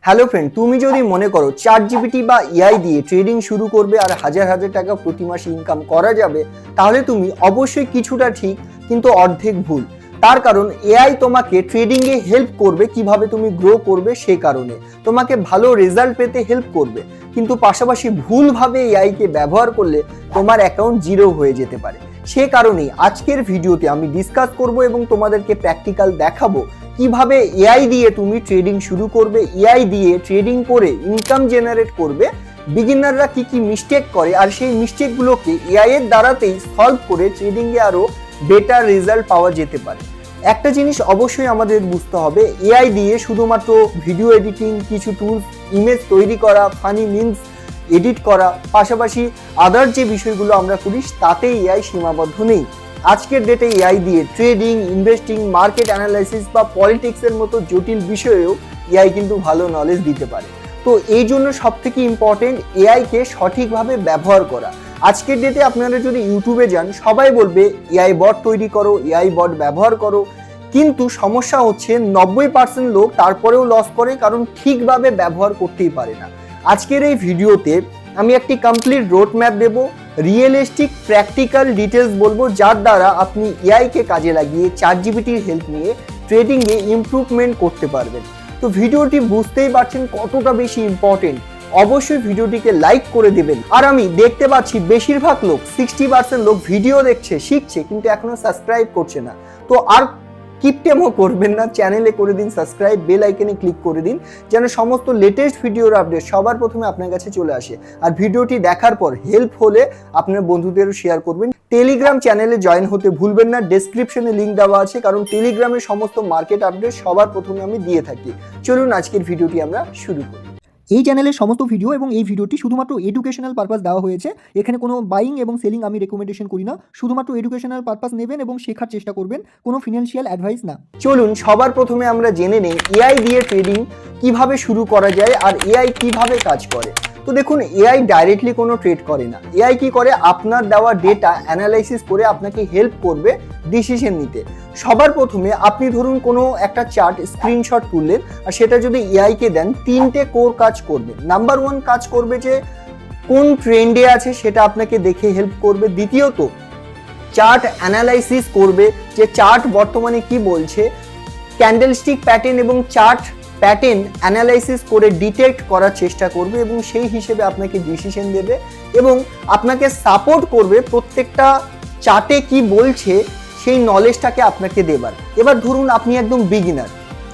Hello friend, তুমি যদি মনে করো চ্যাট জিপিটি বা এআই দিয়ে ট্রেডিং শুরু করবে আর হাজার হাজার টাকা প্রতি মাসে ইনকাম করা যাবে, তাহলে তুমি অবশ্যই কিছুটা ঠিক কিন্তু অর্ধেক ভুল। তার কারণ এআই তোমাকে ট্রেডিংয়ে হেল্প করবে, কিভাবে তুমি গ্রো করবে সে কারণে তোমাকে ভালো রেজাল্ট পেতে হেল্প করবে, কিন্তু পাশাপাশি ভুলভাবে এআইকে ব্যবহার করলে তোমার অ্যাকাউন্ট জিরো হয়ে যেতে পারে। সে কারণেই আজকের ভিডিওতে আমি ডিসকাস করব এবং তোমাদেরকে প্র্যাকটিক্যাল দেখাবো কিভাবে এআই দিয়ে তুমি ট্রেডিং শুরু করবে, এআই দিয়ে ট্রেডিং করে ইনকাম জেনারেট করবে, বিগিনাররা কি কি মিস্টেক করে আর সেই মিস্টেকগুলোকে এআই এর দ্বারাতেই সলভ করে ট্রেডিংয়ে আরো বেটার রেজাল্ট পাওয়া যেতে পারে। একটা জিনিস অবশ্যই আমাদের বুঝতে হবে, এআই দিয়ে শুধুমাত্র ভিডিও এডিটিং, কিছু টুলস, ইমেজ তৈরি করা, ফানি মিমস এডিট করা, পাশাপাশি আদার যে বিষয়গুলো আমরা করি তাতেই এআই সীমাবদ্ধ নেই। আজকের ডেটে এআই দিয়ে ট্রেডিং, ইনভেস্টিং, মার্কেট অ্যানালাইসিস বা পলিটিক্সের মতো জটিল বিষয়েও এআই কিন্তু ভালো নলেজ দিতে পারে। তো এই জন্য সবথেকে ইম্পর্টেন্ট এআইকে সঠিকভাবে ব্যবহার করা। আজকের ডেটে আপনারা যদি ইউটিউবে যান, সবাই বলবে এআই বট তৈরি করো, এআই বট ব্যবহার করো, কিন্তু সমস্যা হচ্ছে 90% লোক তারপরেও লস করে, কারণ ঠিকভাবে ব্যবহার করতেই পারে না। আজকের এই ভিডিওতে আমি একটি কমপ্লিট রোড ম্যাপ দেবো, রিয়েলিস্টিক প্র্যাকটিক্যাল ডিটেলস বলবো, যার দ্বারা আপনি এআইকে কাজে লাগিয়ে চ্যাট জিপিটির হেল্প নিয়ে ট্রেডিংয়ে ইমপ্রুভমেন্ট করতে পারবেন। তো ভিডিওটি বুঝতেই পারছেন কতটা বেশি ইম্পর্টেন্ট। অবশ্যই ভিডিওটিকে লাইক করে দেবেন। আর আমি দেখতে পাচ্ছি বেশিরভাগ লোক, 60% লোক ভিডিও দেখছে, শিখছে, কিন্তু এখনো সাবস্ক্রাইব করছে না। তো আর কিপটেমও করবেন না, চ্যানেলে করে দিন সাবস্ক্রাইব, বেল আইকনে ক্লিক করে দিন, যেন সমস্ত লেটেস্ট ভিডিওর আপডেট সবার প্রথমে আপনার কাছে চলে আসে। আর ভিডিওটি দেখার পর হেল্প হলে আপনার বন্ধুদেরও শেয়ার করবেন। টেলিগ্রাম চ্যানেলে জয়েন হতে ভুলবেন না, ডেসক্রিপশনে লিঙ্ক দেওয়া আছে, কারণ টেলিগ্রামে সমস্ত মার্কেট আপডেট সবার প্রথমে আমি দিয়ে থাকি। চলুন আজকের ভিডিওটি আমরা শুরু করি। এই চ্যানেলের সমস্ত ভিডিও এবং এই ভিডিওটি শুধুমাত্র এডুকেশনাল পারপাস দেওয়া হয়েছে। এখানে কোনো বাইং এবং সেলিং আমি রেকমেন্ডেশন করি না, শুধুমাত্র এডুকেশনাল পারপাস নেবেন এবং শেখার চেষ্টা করবেন, কোনো ফিনান্সিয়াল অ্যাডভাইস না। চলুন সবার প্রথমে আমরা জেনে নেই এআই দিয়ে ট্রেডিং কিভাবে শুরু করা যায় আর এআই কিভাবে কাজ করে। তো দেখুন, এআই ডাইরেক্টলি কোনো ট্রেড করে না। এআই কি করে, আপনার দেওয়া ডেটা অ্যানালাইসিস করে আপনাকে হেল্প করবে ডিসিশন নিতে। সবার প্রথমে আপনি ধরুন কোনো একটা চার্ট স্ক্রিনশট তুললেন, আর সেটা যদি এআইকে দেন, তিনটে কোর কাজ করবে। নাম্বার 1 কাজ করবে যে কোন ট্রেন্ডে আছে সেটা আপনাকে দেখে হেল্প করবে। দ্বিতীয়ত চার্ট অ্যানালাইসিস করবে, যে চার্ট বর্তমানে কি বলছে, ক্যান্ডেলস্টিক প্যাটার্ন এবং চার্ট প্যাটার্ন অ্যানালাইসিস করে ডিটেক্ট করার চেষ্টা করবে এবং সেই হিসেবে আপনাকে ডিসিশন দেবে এবং আপনাকে সাপোর্ট করবে প্রত্যেকটা চার্টে কি বলছে সেই নলেজটাকে আপনাকে দেবার। এবার ধরুন আপনি একদম বিগিনার,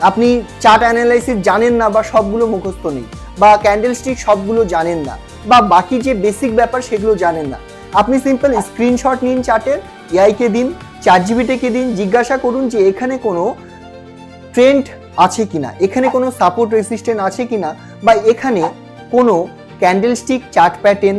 আপনি চার্ট অ্যানালাইসিস জানেন না বা সবগুলো মুখস্থ নেই, বা ক্যান্ডেলস্টিক সবগুলো জানেন না, বা বাকি যে বেসিক ব্যাপার সেগুলো জানেন না। আপনি সিম্পল স্ক্রিনশট নিন চার্টের, এআইকে দিন, চ্যাট জিপিটিকে দিন, জিজ্ঞাসা করুন যে এখানে কোনো ট্রেন্ড আছে কিনা, এখানে কোনো সাপোর্ট রেসিস্ট্যান্ট আছে কিনা, বা এখানে কোনো ক্যান্ডেলস্টিক চার্ট প্যাটার্ন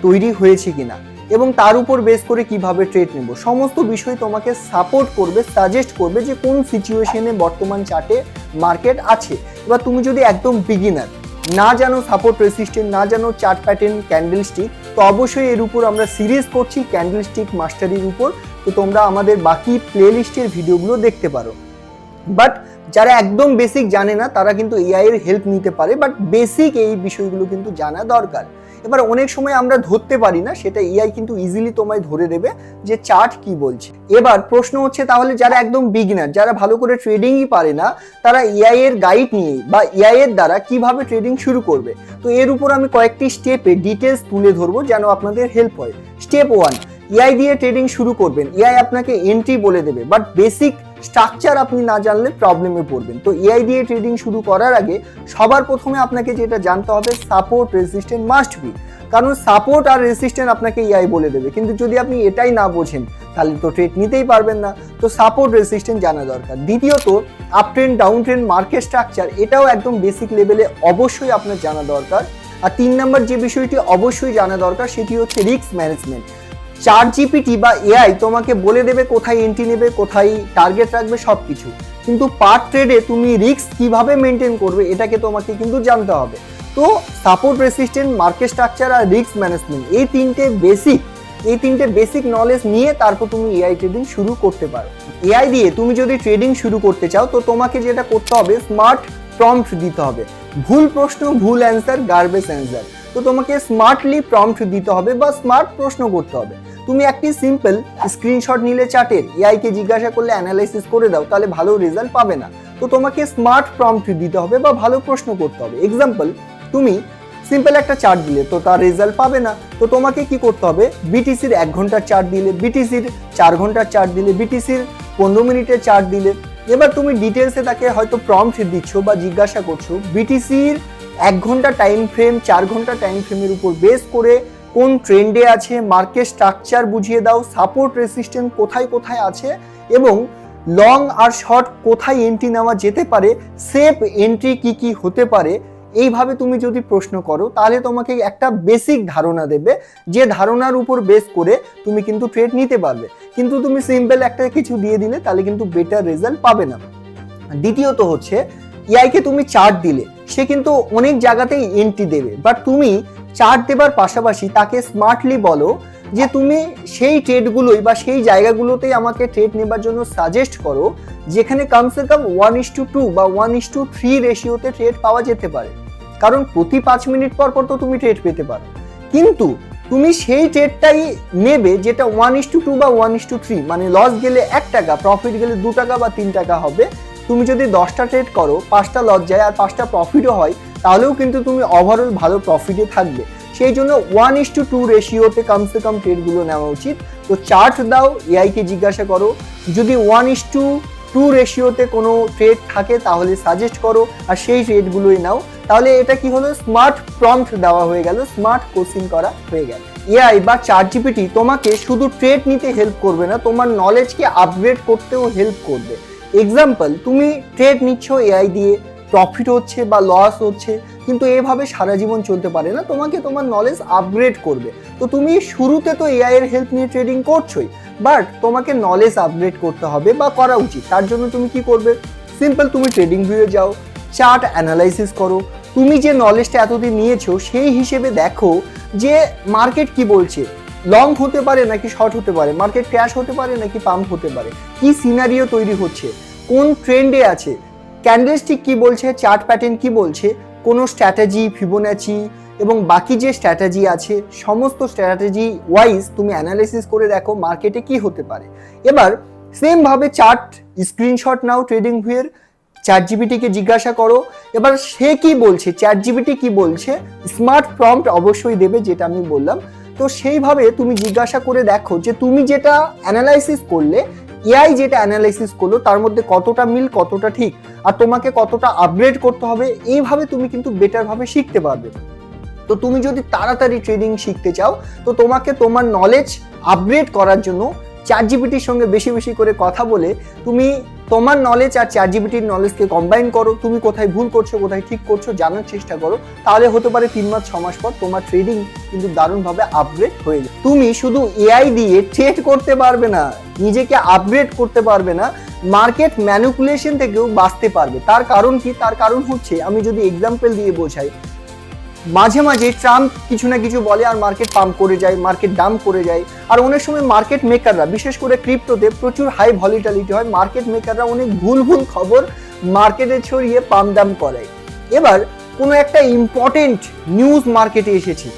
তৈরি হয়েছে কিনা, এবং তার উপর বেস করে কিভাবে ট্রেড নেব। সমস্ত বিষয় তোমাকে সাপোর্ট করবে, সাজেস্ট করবে যে কোন সিচুয়েশনে বর্তমান চার্টে মার্কেট আছে। এবার তুমি যদি একদম বিগিনার, না জানো সাপোর্ট রেসিস্ট্যান্ট, না জানো চার্ট প্যাটার্ন, ক্যান্ডেলস্টিক, তো অবশ্যই এর উপর আমরা সিরিজ করছি ক্যান্ডেলস্টিক মাস্টারির উপর। তো তোমরা আমাদের বাকি প্লেলিস্টের ভিডিওগুলো দেখতে পারো। বাট যারা একদম বেসিক জানে না তারা কিন্তু এআই এর হেল্প নিতে পারে, বাট বেসিক এই বিষয়গুলো কিন্তু জানা দরকার। এবার অনেক সময় আমরা ধরতে পারি না, সেটা এআই কিন্তু ইজিলি তোমায় ধরে দেবে যে চার্ট কি বলছে। এবার প্রশ্ন হচ্ছে, তাহলে যারা একদম বিগিনার, যারা ভালো করে ট্রেডিংই পারে না, তারা এআই এর গাইড নিয়ে বা এআই এর দ্বারা কিভাবে ট্রেডিং শুরু করবে। তো এর উপর আমি কয়েকটি স্টেপে ডিটেলস তুলে ধরবো যেন আপনাদের হেল্প হয়। স্টেপ 1, এআই দিয়ে ট্রেডিং শুরু করবেন। এআই আপনাকে এন্ট্রি বলে দেবে, বাট বেসিক স্ট্রাকচার আপনি না জানলে প্রবলেমে পড়বেন। তো এআই দিয়ে ট্রেডিং শুরু করার আগে সবার প্রথমে আপনাকে যেটা জানতে হবে, সাপোর্ট রেজিস্ট্যান্ট মাস্ট বি, কারণ সাপোর্ট আর রেজিস্ট্যান্ট আপনাকে এআই বলে দেবে, কিন্তু যদি আপনি এটাই না বোঝেন তাহলে তো ট্রেড নিতেই পারবেন না। তো সাপোর্ট রেজিস্ট্যান্ট জানা দরকার। দ্বিতীয়ত up trend, down trend, market structure, এটাও একদম বেসিক লেভেলে অবশ্যই আপনার জানা দরকার। আর 3 নম্বর যে বিষয়টি অবশ্যই জানা দরকার সেটি হচ্ছে রিস্ক ম্যানেজমেন্ট। চ্যাট জিপিটি বা এআই তোমাকে বলে দেবে কোথায় এন্ট্রি নেবে, কোথায় টার্গেট রাখবে, সবকিছু, কিন্তু পার্ট ট্রেডে তুমি রিস্ক কিভাবে মেনটেন করবে এটাকে তোমাকে কিন্তু জানতে হবে। তো সাপোর্ট রেসিস্ট্যান্ট, মার্কেট স্ট্রাকচার আর রিস্ক ম্যানেজমেন্ট, এই তিনটে বেসিক নলেজ নিয়ে তারপর তুমি এআই ট্রেডিং শুরু করতে পারো। এআই দিয়ে তুমি যদি ট্রেডিং শুরু করতে চাও তো তোমাকে যেটা করতে হবে, স্মার্ট প্রম্পট দিতে হবে। ভুল প্রশ্ন, ভুল অ্যান্সার, গার্বেজ অ্যান্সার। তো তোমাকে স্মার্টলি প্রম্পট দিতে হবে বা স্মার্ট প্রশ্ন করতে হবে। তুমি একটি সিম্পল স্ক্রিনশট নিলে চার্টের, এআই কে জিজ্ঞাসা করলে অ্যানালাইসিস করে দাও, তাহলে ভালো রেজাল্ট পাবে না। তো তোমাকে স্মার্ট প্রম্পট দিতে হবে বা ভালো প্রশ্ন করতে হবে। এক্সাম্পল, তুমি সিম্পল একটা চার্ট দিলে তো তার রেজাল্ট পাবে না। তো তোমাকে কি করতে হবে, বিটিসির 1 ঘন্টার চার্ট দিলে, বিটিসির 4 ঘন্টার চার্ট দিলে, বিটিসির 15 মিনিটের চার্ট দিলে, এবার তুমি ডিটেলসে তাকে হয়তো প্রম্পট দিচ্ছ বা জিজ্ঞাসা করছো বিটিসির 1 ঘন্টা টাইম ফ্রেম, 4 ঘন্টা টাইম ফ্রেমের উপর বেস করে কোন ট্রেন্ডে আছে, মার্কেট স্ট্রাকচার বুঝিয়ে দাও, সাপোর্ট রেসিস্ট্যান্স কোথায় কোথায় আছে এবং লং আর শর্ট কোথায় এন্ট্রি নেওয়া যেতে পারে, সেফ এন্ট্রি কি কি হতে পারে। এইভাবে তুমি যদি প্রশ্ন করো তাহলে তোমাকে একটা বেসিক ধারণা দেবে, যে ধারণার উপর বেস করে তুমি কিন্তু ট্রেড নিতে পারবে। কিন্তু তুমি সিম্পল একটা কিছু দিয়ে দিলে তাহলে কিন্তু বেটার রেজাল্ট পাবে না। দ্বিতীয়ত হচ্ছে, এআইকে তুমি চার্ট দিলে সে কিন্তু অনেক জায়গাতেই এন্ট্রি দেবে, বাট তুমি চার্ট দেবার পাশাপাশি তাকে স্মার্টলি বলো যে তুমি সেই ট্রেডগুলোই বা সেই জায়গাগুলোতেই আমাকে ট্রেড নেবার জন্য সাজেস্ট করো যেখানে কমসে কম 1:2 বা 1:3 রেশিওতে ট্রেড পাওয়া যেতে পারে। কারণ প্রতি 5 মিনিট পর পর তো তুমি ট্রেড পেতে পারো, কিন্তু তুমি সেই ট্রেডটাই নেবে যেটা 1:2 বা 1:3, মানে লস গেলে 1 টাকা, প্রফিট গেলে 2 টাকা বা 3 টাকা হবে। তুমি যদি 10টা ট্রেড করো, 5টা লস যায় আর 5টা প্রফিটও হয়, তাহলেও কিন্তু তুমি ওভারঅল ভালো প্রফিটে থাকবে। সেই জন্য 1:2 রেশিওতে কমসে কম ট্রেডগুলো নেওয়া উচিত। তো চার্ট দাও, এআইকে জিজ্ঞাসা করো, যদি 1:2 রেশিওতে কোনো ট্রেড থাকে তাহলে সাজেস্ট করো আর সেই ট্রেডগুলোই নাও। তাহলে এটা কি হলো, স্মার্ট প্রম্পট দেওয়া হয়ে গেল, স্মার্ট কোচিং করা হয়ে গেল। এআই বা চ্যাটজিপিটি তোমাকে শুধু ট্রেড নিতে হেল্প করবে না, তোমার নলেজকে আপগ্রেড করতেও হেল্প করবে। এক্সাম্পল, তুমি ট্রেড নিচ্ছ এআই দিয়ে, প্রফিট হচ্ছে বা লস হচ্ছে, কিন্তু এভাবে সারা জীবন চলতে পারে না, তোমাকে তোমার নলেজ আপগ্রেড করবে। তো তুমি শুরুতে তো এআই এর হেল্প নিয়ে ট্রেডিং করছোই, বাট তোমাকে নলেজ আপগ্রেড করতে হবে বা করা উচিত। তার জন্য তুমি কি করবে, সিম্পল তুমি ট্রেডিং ভিউয়ে যাও, চার্ট অ্যানালাইসিস করো, তুমি যে নলেজটা এতদিন নিয়েছো সেই হিসেবে দেখো যে মার্কেট কি বলছে, লং হতে পারে নাকি শর্ট হতে পারে, মার্কেট ক্র্যাশ হতে পারে নাকি পাম্প হতে পারে, কি সিনারিও তৈরি হচ্ছে, কোন ট্রেন্ডে আছে, ক্যান্ডেলস্টিক কি বলছে, চার্ট প্যাটার্ন কি বলছে, কোনো স্ট্র্যাটেজি, ফিবোনাচি এবং বাকি যে স্ট্র্যাটেজি আছে সমস্ত স্ট্র্যাটেজি ওয়াইজ তুমি অ্যানালাইসিস করে দেখো মার্কেটে কি হতে পারে। এবার সেম ভাবে চার্ট স্ক্রিনশট নাও ট্রেডিং ভিউয়ের, চ্যাটজিপিটিকে জিজ্ঞাসা করো এবার সে কি বলছে, চ্যাটজিপিটি কি বলছে, স্মার্ট প্রম্পট অবশ্যই দেবে যেটা আমি বললাম। তো সেইভাবে তুমি জিজ্ঞাসা করে দেখো যে তুমি যেটা অ্যানালাইসিস করলে, এআই যেটা অ্যানালাইসিস করলো তার মধ্যে কতটা মিল, কতটা ঠিক, আর তোমাকে কতটা আপগ্রেড করতে হবে। এইভাবে তুমি কিন্তু বেটার ভাবে শিখতে পারবে। তো তুমি যদি তাড়াতাড়ি ট্রেডিং শিখতে চাও তো তোমাকে তোমার নলেজ আপগ্রেড করার জন্য চ্যাটজিপিটির সঙ্গে বেশি বেশি করে কথা বলে তুমি তোমার নলেজ আর চ্যাটজিপিটির নলেজকে কম্বাইন করো, তুমি কোথায় ভুল করছো কোথায় ঠিক করছো জানার চেষ্টা করো, তাহলে হতে পারে 3 মাস 6 মাস পর তোমার ট্রেডিং কিন্তু দারুণভাবে আপগ্রেড হয়ে যাবে। তুমি শুধু এআই দিয়ে ট্রেড করতে পারবে না, নিজেকে আপগ্রেড করতে পারবে না, মার্কেট ম্যানিপুলেশন থেকেও বাঁচতে পারবে। তার কারণ কি, তার কারণ হচ্ছে আমি যদি এক্সাম্পল দিয়ে বোঝাই, মাঝে মাঝে ট্রাম্প কিছু না কিছু বলে আর মার্কেট পাম্প করে যায়, মার্কেট ডাম্প করে যায়। আর অনেক সময় মার্কেট মেকাররা, বিশেষ করে ক্রিপ্টোতে প্রচুর হাই ভলিটালিটি হয়, মার্কেট মেকাররা অনেক ভুল ভুল খবর মার্কেটে ছড়িয়ে পাম্প ডাম্প করায়। এবার কোনো একটা ইম্পর্টেন্ট নিউজ মার্কেটে এসেছে,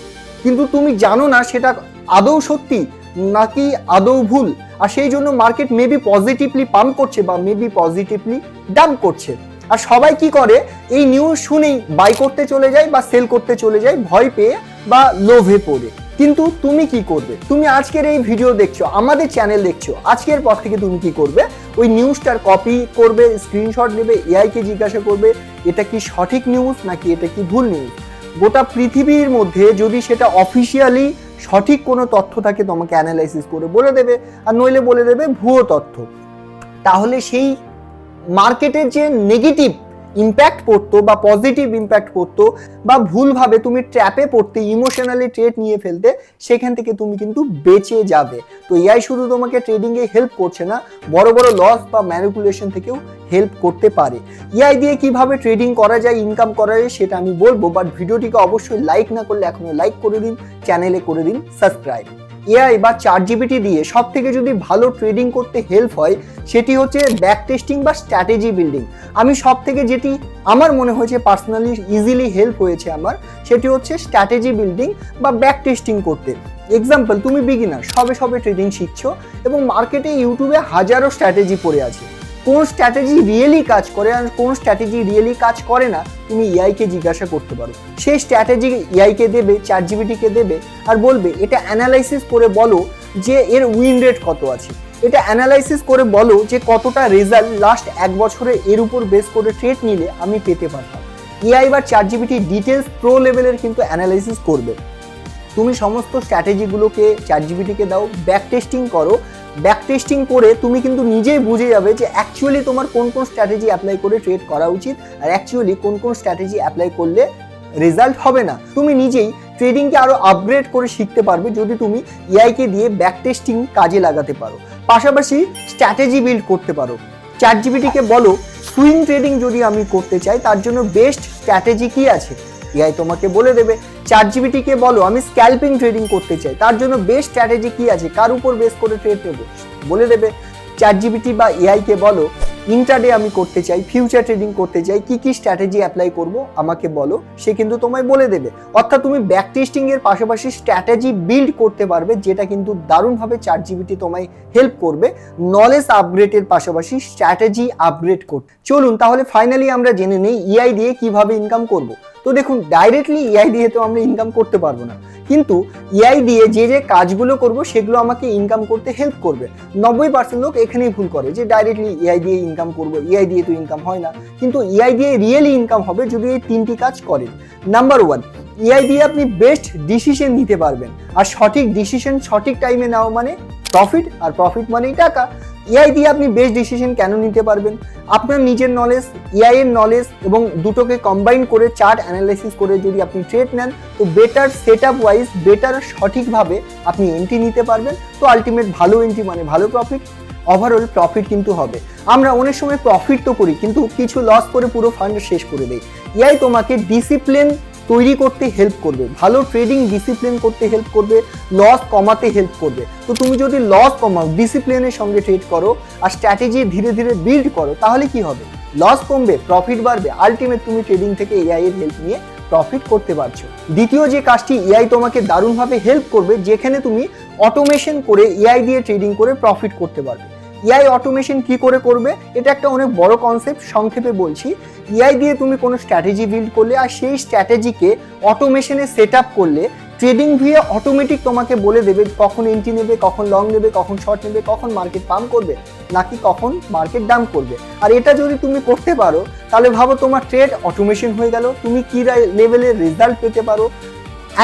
কিন্তু তুমি জানো না সেটা আদৌ সত্যি নাকি আদৌ ভুল, আর সেই জন্য মার্কেট মেবি পজিটিভলি পাম্প করছে বা মেবি পজিটিভলি ডাম্প করছে। আর সবাই কি করে, এই নিউজ শুনেই বাই করতে চলে যায় বা সেল করতে চলে যায় ভয় পেয়ে বা লোভে পড়ে। কিন্তু তুমি কি করবে, তুমি আজকের এই ভিডিও দেখছো, আমাদের চ্যানেল দেখছো, আজকের পর থেকে তুমি কি করবে, ওই নিউজটার কপি করবে, স্ক্রিনশট নেবে, এআই কে জিজ্ঞাসা করবে এটা কি সঠিক নিউজ নাকি এটা কি ভুল নিউজ। গোটা পৃথিবীর মধ্যে যদি সেটা অফিসিয়ালি সঠিক কোনো তথ্য থাকে তোমাকে অ্যানালাইসিস করে বলে দেবে, আর নইলে বলে দেবে ভুয়ো তথ্য। তাহলে সেই মার্কেটের যে নেগেটিভ ইম্প্যাক্ট পড়তো বা পজিটিভ ইম্প্যাক্ট পড়তো বা ভুলভাবে তুমি ট্র্যাপে পড়তে, ইমোশনালি ট্রেড নিয়ে ফেলতে, সেখান থেকে তুমি কিন্তু বেঁচে যাবে। তো এআই শুধু তোমাকে ট্রেডিংয়ে হেল্প করছে না, বড় বড় লস বা ম্যানিপুলেশন থেকেও হেল্প করতে পারে। এআই দিয়ে কিভাবে ট্রেডিং করা যায়, ইনকাম করা যায় সেটা আমি বলবো, বাট ভিডিওটিকে অবশ্যই লাইক না করলে এখনো লাইক করে দিন, চ্যানেলে করে দিন সাবস্ক্রাইব। এআই বা ChatGPT দিয়ে সব থেকে যদি ভালো ট্রেডিং করতে হেল্প হয় সেটি হচ্ছে ব্যাক টেস্টিং বা স্ট্র্যাটেজি বিল্ডিং। আমি সব থেকে যেটি আমার মনে হয়েছে পার্সোনালি ইজিলি হেল্প হয়েছে আমার, সেটি হচ্ছে স্ট্র্যাটেজি বিল্ডিং বা ব্যাক টেস্টিং করতে। এক্সাম্পল, তুমি বিগিনার, সবে ট্রেডিং শিখছো এবং মার্কেটে ইউটিউবে হাজারো স্ট্র্যাটেজি পড়ে আছে। কোন স্ট্র্যাটেজি রিয়েলি কাজ করে আর কোন স্ট্র্যাটেজি রিয়েলি কাজ করে না তুমি এআইকে জিজ্ঞাসা করতে পারো। সেই স্ট্র্যাটেজি এআইকে দেবে, ChatGPT-কে দেবে আর বলবে এটা অ্যানালাইসিস করে বলো যে এর উইন রেট কত আছে, এটা অ্যানালাইসিস করে বলো যে কতটা রেজাল্ট লাস্ট 1 বছরে এর উপর বেস করে ট্রেড নিলে আমি পেতে পারতাম। এআই বা ChatGPT ডিটেলস প্রো লেভেলের কিন্তু অ্যানালাইসিস করবে। তুমি সমস্ত স্ট্র্যাটেজিগুলোকে ChatGPT-কে দাও, ব্যাক টেস্টিং করো। ব্যাক টেস্টিং করে তুমি কিন্তু নিজেই বুঝে যাবে যে অ্যাকচুয়ালি তোমার কোন কোন স্ট্র্যাটেজি অ্যাপ্লাই করে ট্রেড করা উচিত আর অ্যাকচুয়ালি কোন কোন স্ট্র্যাটেজি অ্যাপ্লাই করলে রেজাল্ট হবে না। তুমি নিজেই ট্রেডিংকে আরো আপগ্রেড করে শিখতে পারবে যদি তুমি এআইকে দিয়ে ব্যাক টেস্টিং কাজে লাগাতে পারো, পাশাপাশি স্ট্র্যাটেজি বিল্ড করতে পারো। ChatGPT-কে বলো সুইং ট্রেডিং যদি আমি করতে চাই তার জন্য বেস্ট স্ট্র্যাটেজি কি আছে, এআই তোমাকে বলে দেবে। ChatGPT-কে বলো আমি স্ক্যালপিং ট্রেডিং করতে চাই তার জন্য বেস্ট স্ট্র্যাটেজি কি আছে, কার উপর বেস করে ট্রেড নেব, বলে দেবে। ChatGPT বা এআই-কে বলো ইন্ট্রাডে আমি করতে চাই, ফিউচার ট্রেডিং করতে চাই, কি কি স্ট্র্যাটেজি অ্যাপ্লাই করব আমাকে বলো, সে কিন্তু তোমায় বলে দেবে। অর্থাৎ তুমি ব্যাক টেস্টিং এর পাশাপাশি স্ট্র্যাটেজি বিল্ড করতে পারবে, যেটা কিন্তু দারুণভাবে ChatGPT তোমায় হেল্প করবে নলেজ আপগ্রেডের পাশাপাশি স্ট্র্যাটেজি আপগ্রেড করতে। চলুন তাহলে ফাইনালি আমরা জেনে নেই এআই দিয়ে কিভাবে ইনকাম করব। তো দেখুন, ডাইরেক্টলি এআই দিয়ে তো আমরা ইনকাম করতে পারবো না, কিন্তু এআই দিয়ে যে যে কাজগুলো করব সেগুলো আমাকে ইনকাম করতে হেল্প করবে। 90% লোক এখানেই ভুল করে যে ডাইরেক্টলি এআই দিয়ে ইনকাম করব, এআই দিয়ে তো ইনকাম হয় না। কিন্তু এআই দিয়ে রিয়েলি ইনকাম হবে যদি এই 3টি কাজ করেন। নাম্বার 1, এআই দিয়ে আপনি বেস্ট ডিসিশন নিতে পারবেন, আর সঠিক ডিসিশন সঠিক টাইমে নাও মানে প্রফিট, আর প্রফিট মানেই টাকা। এআই দিয়ে আপনি বেস্ট ডিসিশন কেন নিতে পারবেন, আপনার নিজের নলেজ, এআই এর নলেজ এবং দুটোকে কম্বাইন করে চার্ট অ্যানালাইসিস করে যদি আপনি ট্রেড নেন তো বেটার সেটআপ ওয়াইজ, বেটার সঠিকভাবে আপনি এন্ট্রি নিতে পারবেন। তো আলটিমেট ভালো এন্ট্রি মানে ভালো প্রফিট, ওভারঅল প্রফিট কিন্তু হবে। আমরা অনেক সময় প্রফিট তো করি কিন্তু কিছু লস করে পুরো ফান্ড শেষ করে দেই। এআই তোমাকে ডিসিপ্লিন তৈরি করতে হেল্প করবে, ভালো ট্রেডিং ডিসিপ্লিন করতে হেল্প করবে, লস কমাতে হেল্প করবে। তো তুমি যদি লস কমাও, ডিসিপ্লিনের সঙ্গে ট্রেড করো আর স্ট্র্যাটেজি ধীরে ধীরে বিল্ড করো, তাহলে কি হবে, লস কমবে, প্রফিট বাড়বে। আলটিমেট তুমি ট্রেডিং থেকে এআই এর হেল্প নিয়ে প্রফিট করতে পারছো। দ্বিতীয় যে কাজটি এআই তোমাকে দারুণভাবে হেল্প করবে, যেখানে তুমি অটোমেশন করে এআই দিয়ে ট্রেডিং করে প্রফিট করতে পারবে। এআই অটোমেশন কি করে করবে, এটা একটা অনেক বড় কনসেপ্ট, সংক্ষেপে বলছি। এআই দিয়ে তুমি কোনো স্ট্র্যাটেজি বিল্ড করলে আর সেই স্ট্র্যাটেজিকে অটোমেশনে সেট আপ করলে ট্রেডিং ভিয়ে অটোমেটিক তোমাকে বলে দেবে কখন এন্ট্রি নেবে, কখন লং নেবে, কখন শর্ট নেবে, কখন মার্কেট পাম্প করবে নাকি কখন মার্কেট ডাম্প করবে। আর এটা যদি তুমি করতে পারো তাহলে ভাবো তোমার ট্রেড অটোমেশন হয়ে গেল, তুমি কি লেভেলের রেজাল্ট পেতে পারো।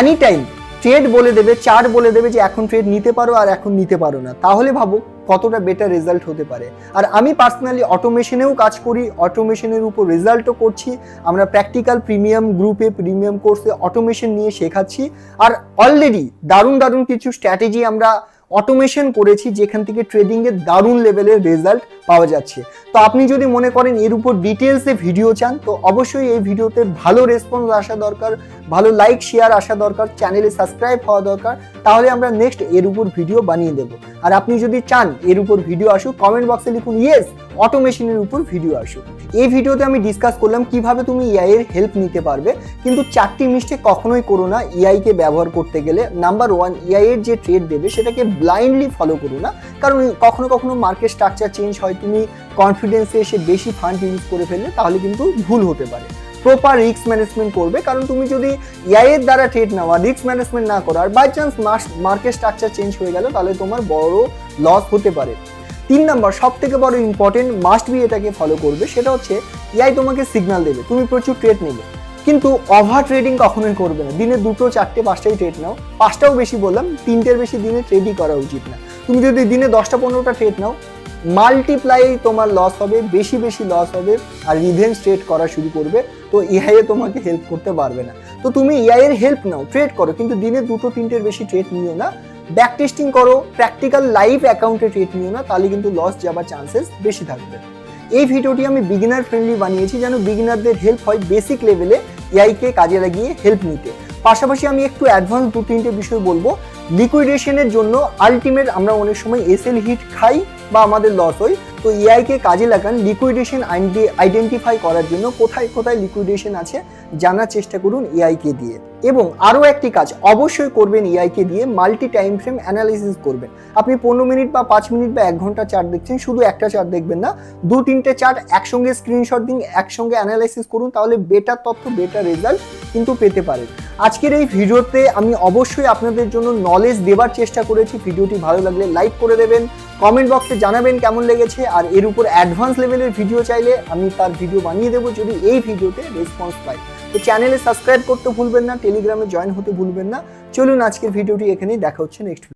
এনি টাইম ট্রেড বলে দেবে, চার্ট বলে দেবে যে এখন ট্রেড নিতে পারো আর এখন নিতে পারো না, তাহলে ভাবো কতটা বেটার রেজাল্ট হতে পারে। আর আমি পার্সোনালি অটোমেশনেও কাজ করি, অটোমেশনের উপর রেজাল্টও করছি। আমরা প্র্যাকটিক্যাল প্রিমিয়াম গ্রুপে, প্রিমিয়াম কোর্সে অটোমেশন নিয়ে শেখাচ্ছি। আর অলরেডি দারুণ দারুণ কিছু স্ট্র্যাটেজি আমরা অটোমেশন করেছি যেখান থেকে ট্রেডিংয়ের দারুণ লেভেলের রেজাল্ট পাওয়া যাচ্ছে। তো আপনি যদি মনে করেন এর উপর ডিটেলসে ভিডিও চান তো অবশ্যই এই ভিডিওতে ভালো রেসপন্স আসা দরকার, ভালো লাইক শেয়ার আসা দরকার, চ্যানেলে সাবস্ক্রাইব হওয়া দরকার, তাহলে আমরা নেক্সট এর উপর ভিডিও বানিয়ে দেব। আর আপনি যদি চান এর উপর ভিডিও আসুক, কমেন্ট বক্সে লিখুন ইয়েস অটোমেশনের উপর ভিডিও আসুক। এই ভিডিওতে আমি ডিসকাস করলাম কিভাবে তুমি এআই এর হেল্প নিতে পারবে, কিন্তু 4টি মিস্টেক কখনোই করো না এআই কে ব্যবহার করতে গেলে। নাম্বার 1, এআই এর যে ট্রেড দেবে সেটাকে ব্লাইন্ডলি ফলো করো না, কারণ কখনো কখনো মার্কেট স্ট্রাকচার চেঞ্জ হয়, তুমি কনফিডেন্সে এসে বেশি ফান্ড ইউজ করে ফেললে তাহলে কিন্তু ভুল হতে পারে। প্রপার রিস্ক ম্যানেজমেন্ট করবে, কারণ তুমি যদি এআই এর দ্বারা ট্রেড নাও আর রিস্ক ম্যানেজমেন্ট না করো আর by chance market structure change হয়ে গেল তাহলে তোমার বড় লস হতে পারে। 3 নম্বর সব থেকে বড় ইম্পর্টেন্ট মাস্ট বি এটাকে ফলো করবে, সেটা হচ্ছে এআই তোমাকে সিগন্যাল দেবে, তুমি প্রচুর ট্রেড নেবে কিন্তু ওভার ট্রেডিং কখনোই করবে না। দিনে 2টো 4টে 5টাই ট্রেড নাও, 5টাও বেশি বললাম, 3টের বেশি দিনে ট্রেডই করা উচিত না। তুমি যদি দিনে 10টা 15টা ট্রেড নাও মাল্টিপ্লাই তোমার লস হবে, বেশি বেশি লস হবে আর রিভেঞ্জ ট্রেড করা শুরু করবে, তো এআই এ তোমাকে হেল্প করতে পারবে না। তো তুমি এআই এর হেল্প নাও, ট্রেড করো, কিন্তু দিনে 2টো 3টের বেশি ট্রেড নিও না। ব্যাক টেস্টিং করো, প্র্যাকটিক্যাল লাইভ অ্যাকাউন্টে ট্রেড নিও না, তাহলে কিন্তু লস যাবার চান্সেস বেশি থাকবে। এই ভিডিওটি আমি বিগিনার ফ্রেন্ডলি বানিয়েছি যেন বিগিনারদের হেল্প হয় বেসিক লেভেলে এআই কে কাজে লাগিয়ে হেল্প নিতে। পাশাপাশি আমি একটু অ্যাডভান্স 2-3টে বিষয় বলবো লিকুইডেশনের জন্য আলটিমেট আমরা অনেক সময় এসএল হিট খাই বা আমাদের লস হয়। তো এআই কে কাজে লাগান লিকুইডেশন আইডেন্টিফাই করার জন্য, কোথায় কোথায় লিকুইডেশন আছে জানার চেষ্টা করুন এআই কে দিয়ে। এবং আরও একটি কাজ অবশ্যই করবেন এআই কে দিয়ে, মাল্টি টাইম ফ্রেম অ্যানালাইসিস করবেন। আপনি 15 মিনিট বা 5 মিনিট বা 1 ঘন্টা চার্ট দেখছেন, শুধু একটা চার্ট দেখবেন না, 2-3টে চার্ট একসঙ্গে স্ক্রিনশট দিন, একসঙ্গে অ্যানালাইসিস করুন, তাহলে বেটার তথ্য বেটার রেজাল্ট কিন্তু পেতে পারেন। আজকের এই ভিডিওতে আমি অবশ্যই আপনাদের জন্য নলেজ দেওয়ার চেষ্টা করেছি। ভিডিওটি ভালো লাগলে লাইক করে দেবেন, কমেন্ট বক্সে জানাবেন কেমন লেগেছে, আর এর উপর অ্যাডভান্স লেভেলের ভিডিও চাইলে আমি তার ভিডিও বানিয়ে দেবো যদি এই ভিডিওতে রেসপন্স পাই। তো চ্যানেলে সাবস্ক্রাইব করতে ভুলবেন না, টেলিগ্রামে জয়েন হতে ভুলবেন না। চলুন আজকের ভিডিওটি এখানেই, দেখা হচ্ছে নেক্সট ভিডিও।